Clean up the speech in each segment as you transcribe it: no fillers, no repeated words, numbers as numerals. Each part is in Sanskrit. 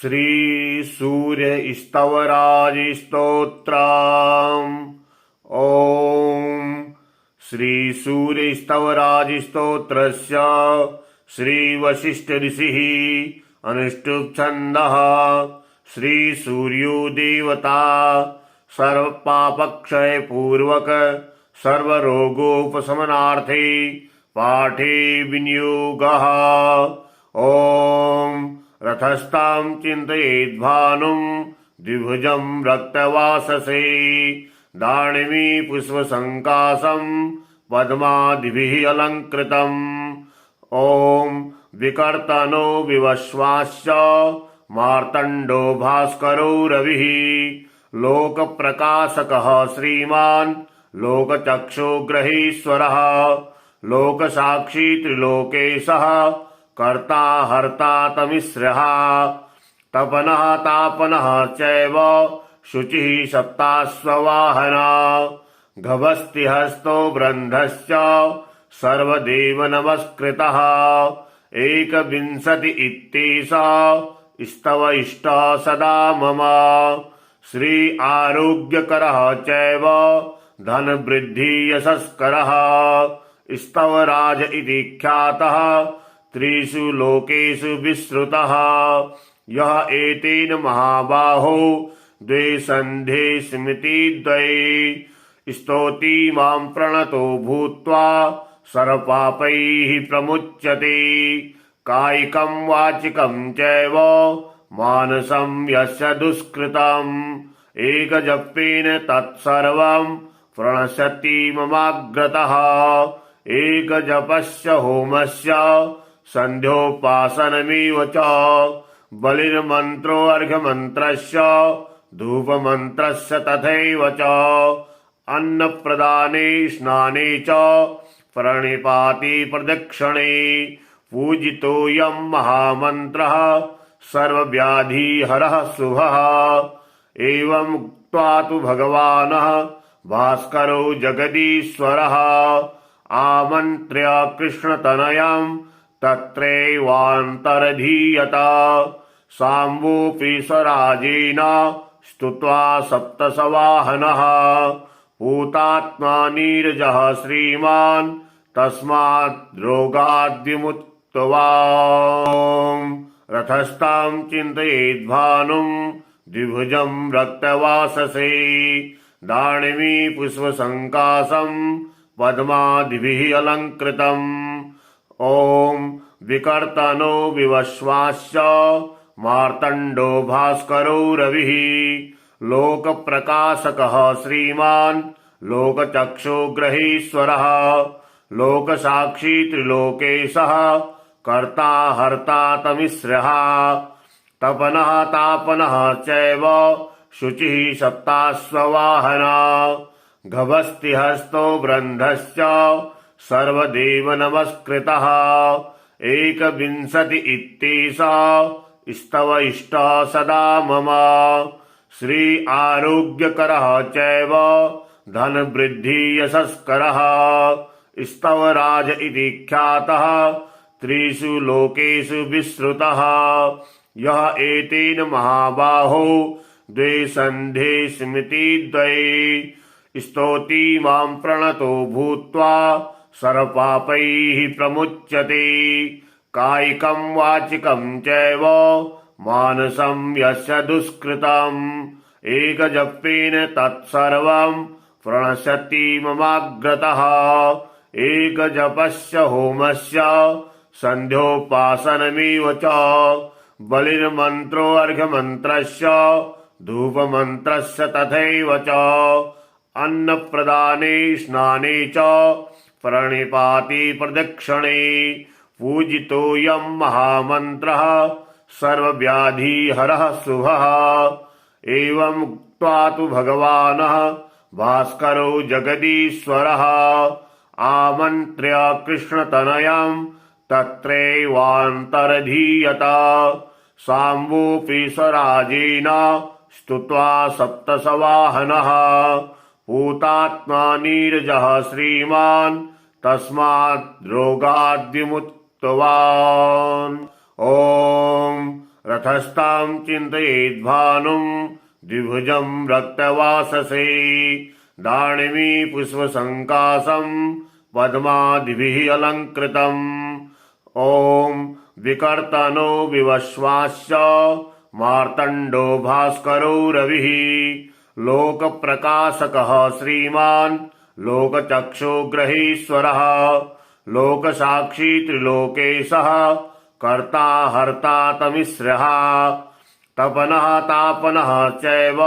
श्री सूर्य स्तवराज स्तोत्रम्। ओम श्री सूर्य स्तवराज स्तोत्रस्य श्री वशिष्ठ ऋषिः अनुष्टुप् छन्दः। श्री सूर्यो देवता सर्वपापक्षय पूर्वक सर्वरोगोपशमनार्थे पाठे विनियोगः। ओम रथस्थां चिन्तयेद्भानुं द्विभुजं रक्तवाससे दाणिमी पुष्पसङ्काशं पद्मादिभिः अलङ्कृतम्। ओम विकर्तनो विवस्वाश्च मार्तण्डो भास्करो रविः लोकप्रकाशकः श्रीमान् लोकचक्षुग्रहेश्वरः लोकसाक्षी त्रिलोकेशः कर्ता हर्ता तमिश्रः तपनः तापनः चैव शुचिः सप्ताश्ववाहना गभस्तिहस्तो ब्रन्धश्च सर्वदेव नमस्कृतः एकविंशति इत्येषा स्तव इष्ट सदा मम। श्री आरोग्यकरः चैव धनवृद्धि यशस्करः स्तवराज इति ख्यातः त्रिषु लोकेषु विश्रुतः। यः एतेन महाबाहो द्वे सन्धे स्मृतिद्वये स्तौति मां प्रणतो भूत्वा सर्वपापैः प्रमुच्यते कायिकं वाचिकं चैव मानसं यस्य दुष्कृतम् एकजपेन तत्सर्वं प्रणश्यति ममाग्रतः एकजपस्य होमस्य सन्ध्योपासनमेव च बलिर्मन्त्रोऽर्घ्यमन्त्रस्य धूपमन्त्रस्य तथैव च अन्नप्रदाने स्नाने च प्रणिपाते प्रदक्षिणे पूजितोऽयं महामन्त्रः सर्वव्याधिहरः शुभः। एवम् उक्त्वा तु भगवानः भास्करो जगदीश्वरः आमन्त्र्य कृष्णतनयं तत्रैवान्तरधीयत साम्बोऽपि स्वराजेन स्तुत्वा सप्तसवाहनः भूतात्मा नीरजः श्रीमान् तस्मात् रोगाद्विमुक्त्वा। रथस्थां चिन्तयेद्भानुं द्विभुजं रक्तवाससे दाणिमी पुष्पसङ्काशं पद्मादिभिः अलङ्कृतम्। ओम विकर्तनो विवस्वाश्च मार्तण्डो भास्करो रविः लोकप्रकाशकः श्रीमान् लोकचक्षुग्रहेश्वरः लोकसाक्षी त्रिलोकेशः कर्ता हर्ता तमिश्रः तपनः तापनः चैव शुचिः सप्ताश्ववाहना गभस्तिहस्तो ब्रन्धश्च सर्वदेव नमस्कृतः एकविंशति इत्येषा स्तव इष्ट सदा मम। श्री आरोग्यकरः चैव धनवृद्धि यशस्करः स्तवराज इति ख्यातः त्रिषु लोकेषु विश्रुतः। यः एतेन महाबाहो द्वे सन्धे स्मृतिद्वये स्तौति मां प्रणतो भूत्वा सर्वपापैः प्रमुच्यते कायिकं वाचिकं चैव मानसं यस्य दुष्कृतम् एकजपेन तत्सर्वं प्रणश्यति ममाग्रतः एकजपस्य होमस्य सन्ध्योपासनमेव च बलिर्मन्त्रोऽर्घ्यमन्त्रस्य धूपमन्त्रस्य तथैव च अन्नप्रदाने स्नाने च प्रणिपाते प्रदक्षिणे पूजितोऽयं महामन्त्रः सर्वव्याधिहरः शुभः। एवम् उक्त्वा तु भगवानः भास्करो जगदीश्वरः आमन्त्र्य कृष्णतनयं तत्रैवान्तरधीयत साम्बोऽपि स्वराजेन स्तुत्वा सप्तसवाहनः भूतात्मा नीरजः श्रीमान् तस्मात् रोगाद्विमुक्तवान्। ओम रथस्थां चिन्तयेद्भानुं द्विभुजं रक्तवाससे दाणिमी पुष्पसङ्कासं पद्मादिभिः अलङ्कृतम् ॐ विकर्तनो विवस्वास्य मार्तण्डो भास्करो रविः लोकप्रकाशकः श्रीमान् लोकचक्षुग्रहेश्वरः लोकसाक्षी त्रिलोकेशः कर्ता हर्ता तमिश्रः तपनः तापनः चैव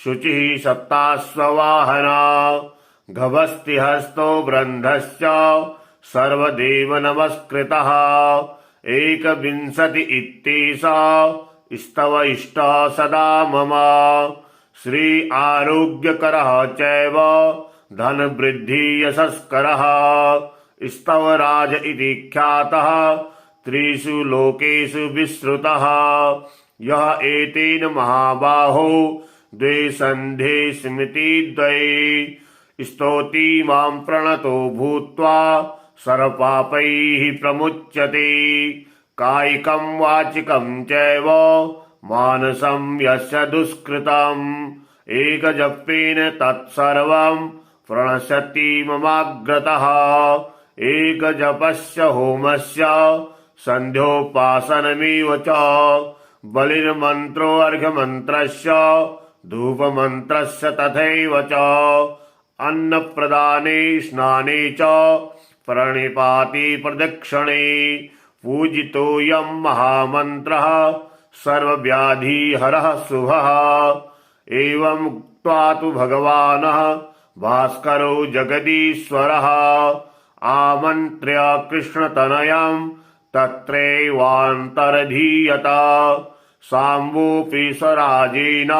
शुचिः सप्ताश्ववाहना गभस्तिहस्तो ब्रन्धश्च सर्वदेव नमस्कृतः एकविंशति इत्येषा स्तव इष्टः सदा मम श्री आरोग्यकरः चैव धनवृद्धि यशस्करः स्तवराज इति ख्यातः त्रिषु लोकेषु विश्रुतः यः एतेन महाबाहो द्वे सन्धे स्मृतिद्वये स्तौति मां प्रणतो भूत्वा सर्वपापैः प्रमुच्यते कायिकं वाचिकं चैव मानसं यस्य दुष्कृतम् एकजपेन तत्सर्वं प्रणश्यति ममाग्रतः एकजपस्य होमस्य सन्ध्योपासनमेव च बलिर्मन्त्रोऽर्घ्यमन्त्रस्य धूपमन्त्रस्य तथैव च अन्नप्रदाने स्नाने च प्रणिपाते प्रदक्षिणे पूजितोऽयं महामन्त्रः सर्वव्याधिहरः शुभः एवम् उक्त्वा तु भगवानः भास्करो जगदीश्वरः आमन्त्र्य कृष्णतनयं तत्रैवान्तरधीयत साम्बोऽपि स्वराजेन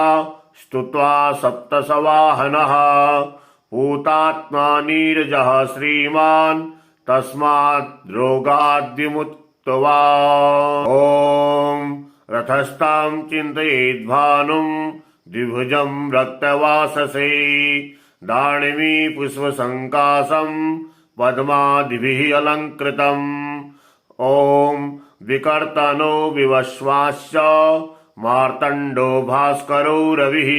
स्तुत्वा सप्तसवाहनः पूतात्मा नीरजः श्रीमान् तस्मात् रोगाद्विमुक्त्वा ॐ रथस्थां चिन्तयेद्भानुं द्विभुजं रक्तवाससे दाणिमी पुष्पसङ्कासं पद्मादिभिः अलङ्कृतम् ॐ विकर्तनो विवस्वास्य मार्तण्डो भास्करो रविः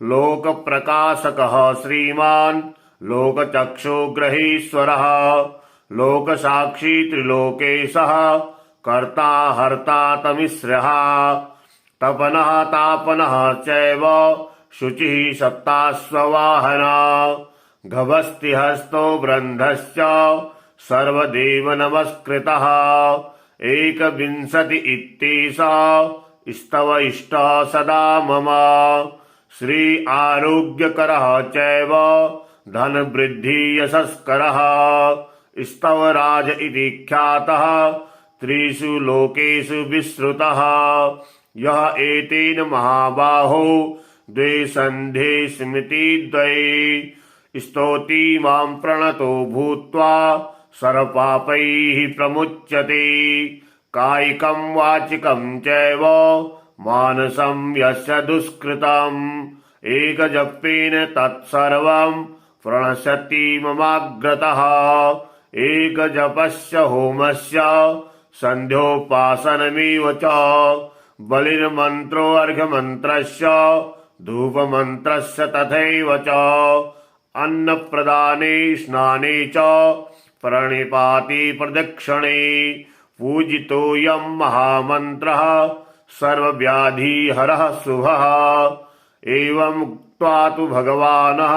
लोकप्रकाशकः श्रीमान् लोकचक्षुग्रहेश्वरः लोकसाक्षी त्रिलोकेशः कर्ता हर्ता तमिश्रः तपनः तापनः चैव शुचिः सप्ताश्ववाहना गभस्तिहस्तो ब्रन्धश्च सर्वदेव नमस्कृतः एकविंशति इत्येषा स्तव इष्टः सदा मम श्री आरोग्यकरः चैव धनवृद्धि यशस्करः स्तवराज इति ख्यातः त्रिषु लोकेषु विश्रुतः यः एतेन महाबाहो द्वे सन्धे स्मृतिद्वये स्तौति मां प्रणतो भूत्वा सर्वपापैः प्रमुच्यते कायिकं वाचिकं चैव मानसं यस्य दुष्कृतम् एकजपेन तत्सर्वं प्रणश्यति ममाग्रतः एकजपस्य होमस्य सन्ध्योपासनमेव च बलिर्मन्त्रोऽर्घ्यमन्त्रस्य धूपमन्त्रस्य तथैव च अन्नप्रदाने स्नाने च प्रणिपाते प्रदक्षिणे पूजितोऽयं महामन्त्रः सर्वव्याधिहरः शुभः एवम् उक्त्वा तु भगवानः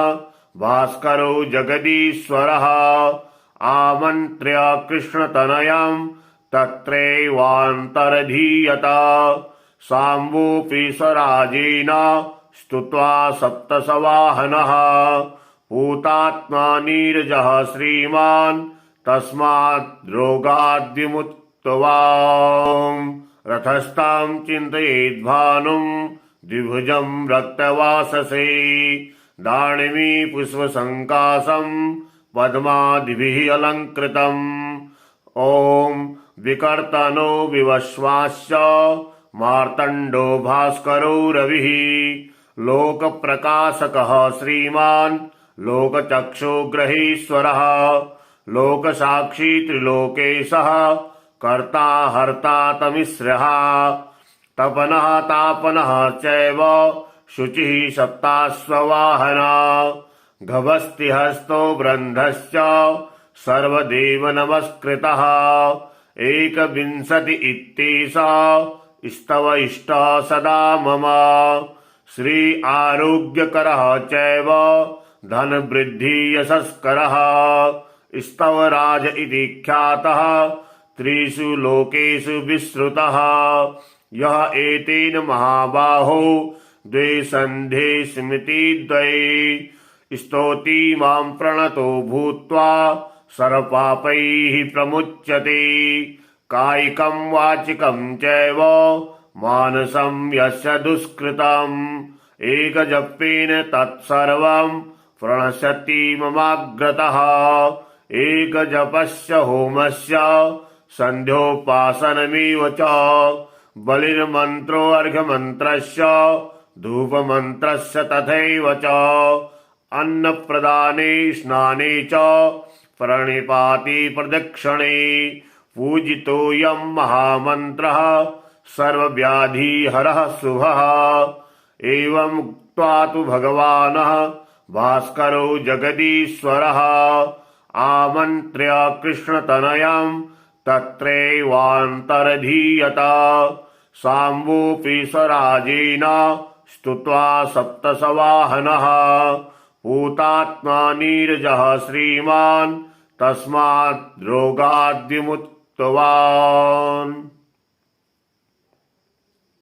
भास्करो जगदीश्वरः आमन्त्र्य कृष्णतनयं तत्रैवान्तरधीयत साम्बोऽपि स्वराजेन स्तुत्वा सप्तसवाहनः पूतात्मा नीरजः श्रीमान् तस्मात् रोगाद्विमुक्त्वा रथस्थां चिन्तयेद्भानुं द्विभुजं रक्तवाससे दाणिमी पुष्पसङ्कासं पद्मादिभिः अलङ्कृतम् ॐ विकर्तनो विवस्वास्य मार्तण्डो भास्करो रविः लोकप्रकाशकः श्रीमान् लोकचक्षुग्रहेश्वरः लोकसाक्षी त्रिलोकेशः कर्ता हर्ता तमिश्रः तपनः तापनः चैव शुचिः सप्ताश्ववाहना गभस्ति हस्तो वृन्धश्च सर्वदेव नमस्कृतः एकविंशति इत्येषा स्तव इष्टः सदा मम श्री आरोग्यकरः चैव धनवृद्धि यशस्करः स्तवराज इति ख्यातः त्रिषु लोकेषु विश्रुतः यः एतेन महाबाहो द्वे सन्धे स्मृति द्वये स्तौति मां प्रणतो भूत्वा सर्वपापैः प्रमुच्यते कायिकं वाचिकं चैव मानसं यस्य दुष्कृतम् एकजपेन तत्सर्वं प्रणश्यति ममाग्रतः एकजपस्य होमस्य सन्ध्योपासनमेव च बलिर्मन्त्रोऽर्घ्यमन्त्रस्य धूपमन्त्रस्य तथैव च अन्नप्रदाने स्नाने च प्रणिपाते प्रदक्षिणे पूजितोऽयं महामन्त्रः सर्वव्याधिहरः शुभः एवम् उक्त्वा तु भगवानः भास्करो जगदीश्वरः आमन्त्र्य कृष्णतनयं तत्रैवान्तरधीयत साम्बोऽपि स्वराजेन स्तुत्वा सप्तसवाहनः भूतात्मा नीरजः श्रीमान् तस्मात् रोगाद्विमुक्तवान्।